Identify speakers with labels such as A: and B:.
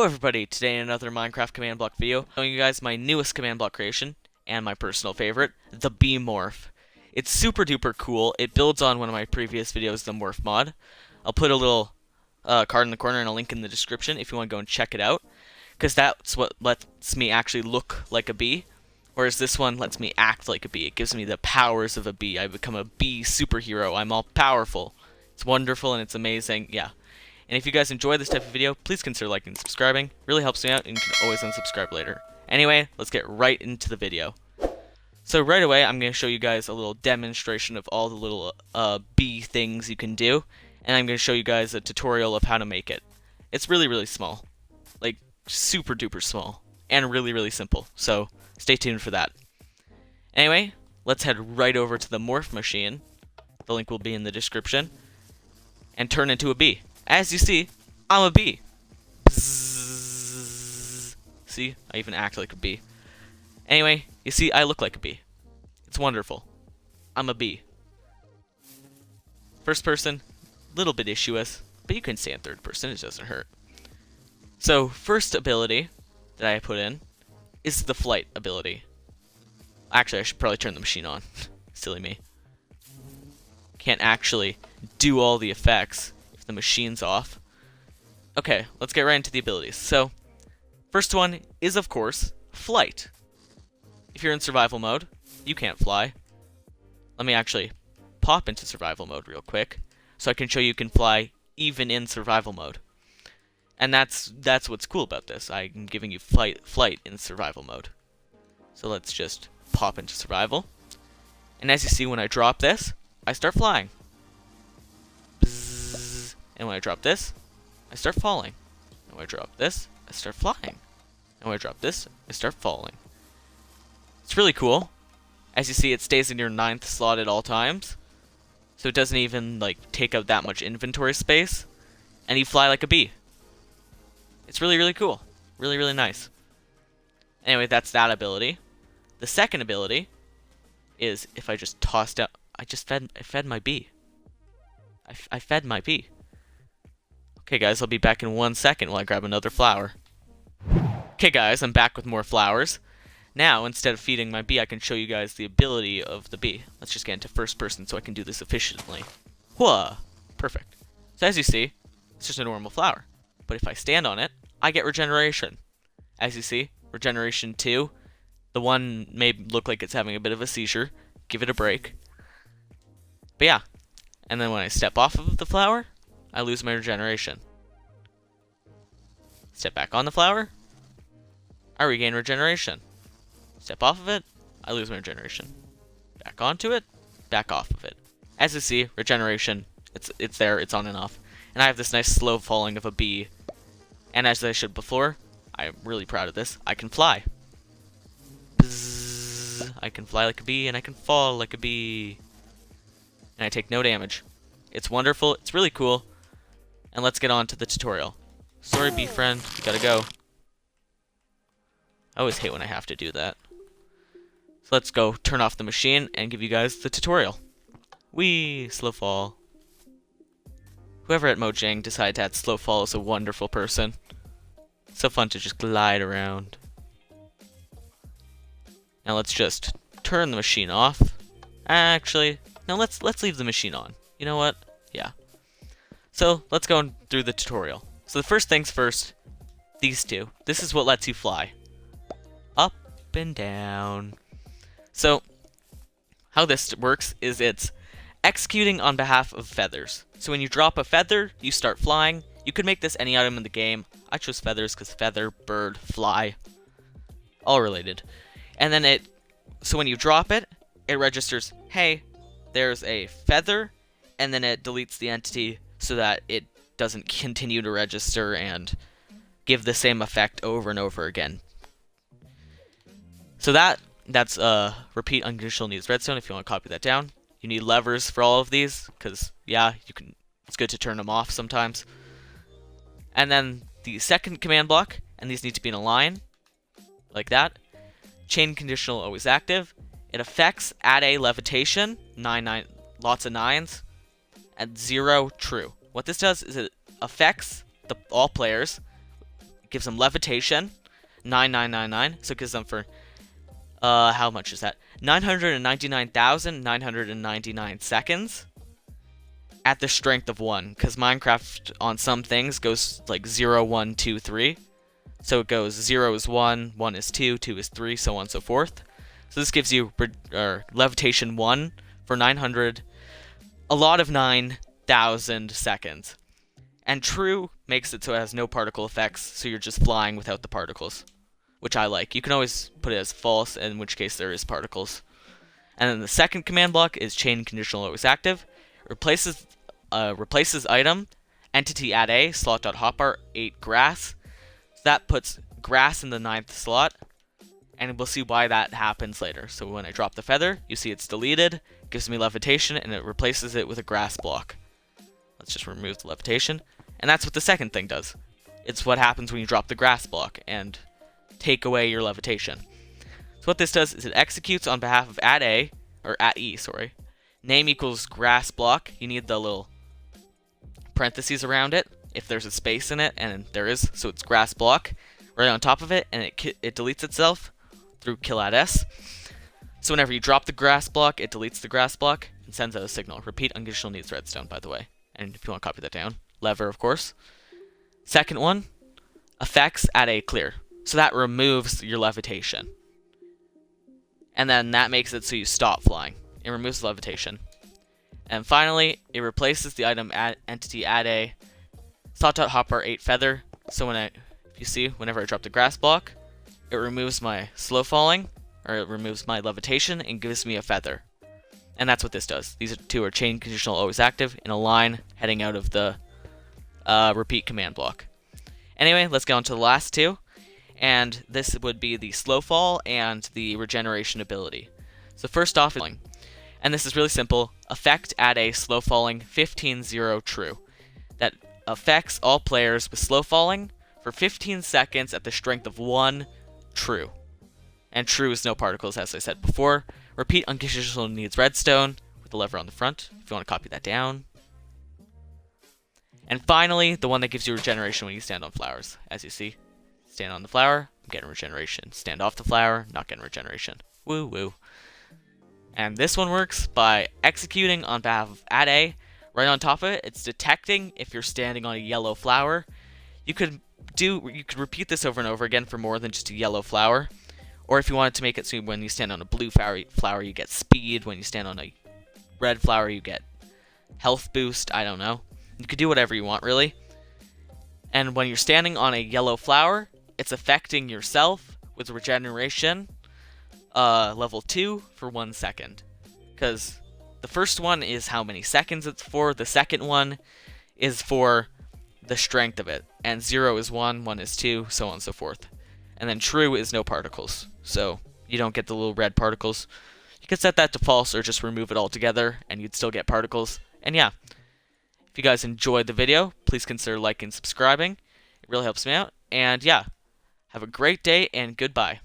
A: Hello everybody, today in another Minecraft command block video, showing you guys my newest command block creation, and my personal favorite, the bee morph. It's super duper cool. It builds on one of my previous videos, the morph mod. I'll put a little card in the corner and a link in the description if you want to go and check it out, because that's what lets me actually look like a bee, whereas this one lets me act like a bee. It gives me the powers of a bee. I become a bee superhero. I'm all powerful. It's wonderful and it's amazing. Yeah. And if you guys enjoy this type of video, please consider liking and subscribing. It really helps me out, and you can always unsubscribe later. Anyway, let's get right into the video. So right away, I'm going to show you guys a little demonstration of all the little bee things you can do, and I'm going to show you guys a tutorial of how to make it. It's really, really small. Like, super duper small. And really, really simple. So, stay tuned for that. Anyway, let's head right over to the morph machine. The link will be in the description. And turn into a bee. As you see, I'm a bee. Bzzz. See, I even act like a bee. Anyway, you see, I look like a bee. It's wonderful. I'm a bee. First person, little bit issuous, but you can say in third person, it doesn't hurt. So, first ability that I put in is the flight ability. Actually, I should probably turn the machine on. Silly me. Can't actually do all the effects if the machine's off. Okay, let's get right into the abilities. So, first one is, of course, flight. If you're in survival mode, you can't fly. Let me actually pop into survival mode real quick, so I can show you can fly even in survival mode. And that's what's cool about this. I'm giving you flight in survival mode. So let's just pop into survival. And as you see, when I drop this, I start flying. Bzzz. And when I drop this, I start falling. And when I drop this, I start flying. And when I drop this, I start falling. It's really cool. As you see, it stays in your 9th slot at all times. So it doesn't even take up that much inventory space. And you fly like a bee. It's really, really cool. Really, really nice. Anyway, that's that ability. The second ability is if I just tossed out... I fed my bee. I fed my bee. Okay, guys, I'll be back in 1 second while I grab another flower. Okay, guys, I'm back with more flowers. Now, instead of feeding my bee, I can show you guys the ability of the bee. Let's just get into first person so I can do this efficiently. Whoa! Perfect. So as you see, it's just a normal flower. But if I stand on it, I get regeneration. As you see, regeneration 2. The one may look like it's having a bit of a seizure. Give it a break. But yeah, and then when I step off of the flower, I lose my regeneration. Step back on the flower, I regain regeneration. Step off of it, I lose my regeneration. Back onto it, back off of it. As you see, regeneration, it's there, it's on and off. And I have this nice slow falling of a bee. And as I showed before, I'm really proud of this, I can fly. Bzzz. I can fly like a bee, and I can fall like a bee. And I take no damage. It's wonderful, it's really cool, and let's get on to the tutorial. Sorry, bee friend, you gotta go. I always hate when I have to do that. So let's go turn off the machine and give you guys the tutorial. Whee! Slow fall. Whoever at Mojang decided to add slow fall is a wonderful person. It's so fun to just glide around. Now let's just turn the machine off. Actually... now let's leave the machine on. You know what? Yeah. So let's go through the tutorial. So the first things first, these two. This is what lets you fly. Up and down. So how this works is it's executing on behalf of feathers. So when you drop a feather, you start flying. You could make this any item in the game. I chose feathers because feather, bird, fly, all related. And then so when you drop it, it registers, hey, there's a feather, and then it deletes the entity so that it doesn't continue to register and give the same effect over and over again. So that's repeat unconditional needs redstone if you want to copy that down. You need levers for all of these, because yeah, it's good to turn them off sometimes. And then the second command block, and these need to be in a line, like that. Chain conditional always active. It affects add a levitation, 9, lots of 9s, and 0 true. What this does is it affects all players, gives them levitation, 9999. So it gives them for, how much is that? 999,999 seconds at the strength of 1. Because Minecraft on some things goes like 0, 1, 2, 3. So it goes 0 is 1, 1 is 2, 2 is 3, so on and so forth. So this gives you levitation 1 for 900, a lot of 9,000 seconds. And true makes it so it has no particle effects, so you're just flying without the particles, which I like. You can always put it as false, in which case there is particles. And then the second command block is chain conditional always active. Replaces item entity add a slot.hotbar 8 grass. So that puts grass in the 9th slot, and we'll see why that happens later. So when I drop the feather, you see it's deleted, gives me levitation, and it replaces it with a grass block. Let's just remove the levitation, and that's what the second thing does. It's what happens when you drop the grass block and take away your levitation. So what this does is it executes on behalf of at E, sorry. Name equals grass block. You need the little parentheses around it if there's a space in it, and there is, so it's grass block right on top of it, and it deletes itself through kill at S. So whenever you drop the grass block, it deletes the grass block and sends out a signal. Repeat unconditional needs redstone, by the way. And if you want to copy that down, lever, of course. Second one, effects at a clear. So that removes your levitation. And then that makes it so you stop flying. It removes the levitation. And finally, it replaces the item entity add a slot.hotbar 8 feather. So if you see, whenever I drop the grass block, it removes my slow falling, or it removes my levitation and gives me a feather. And that's what this does. These two are chain conditional always active in a line heading out of the repeat command block. Anyway, let's get on to the last two. And this would be the slow fall and the regeneration ability. So first off, and this is really simple, effect add a slow falling 15-0 true. That affects all players with slow falling for 15 seconds at the strength of 1 true. And true is no particles, as I said before. Repeat unconditional needs redstone with the lever on the front, if you want to copy that down. And finally, the one that gives you regeneration when you stand on flowers. As you see, stand on the flower, I'm getting regeneration. Stand off the flower, not getting regeneration. Woo woo. And this one works by executing on behalf of add a. Right on top of it, it's detecting if you're standing on a yellow flower. You could repeat this over and over again for more than just a yellow flower. Or if you wanted to make it so when you stand on a blue flower, you get speed. When you stand on a red flower, you get health boost. I don't know. You could do whatever you want, really. And when you're standing on a yellow flower, it's affecting yourself with regeneration level 2 for 1 second. Because the first one is how many seconds it's for. The second one is for the strength of it. And 0 is 1, 1 is 2, so on and so forth. And then true is no particles. So you don't get the little red particles. You could set that to false or just remove it altogether and you'd still get particles. And yeah, if you guys enjoyed the video, please consider liking and subscribing. It really helps me out. And yeah, have a great day and goodbye.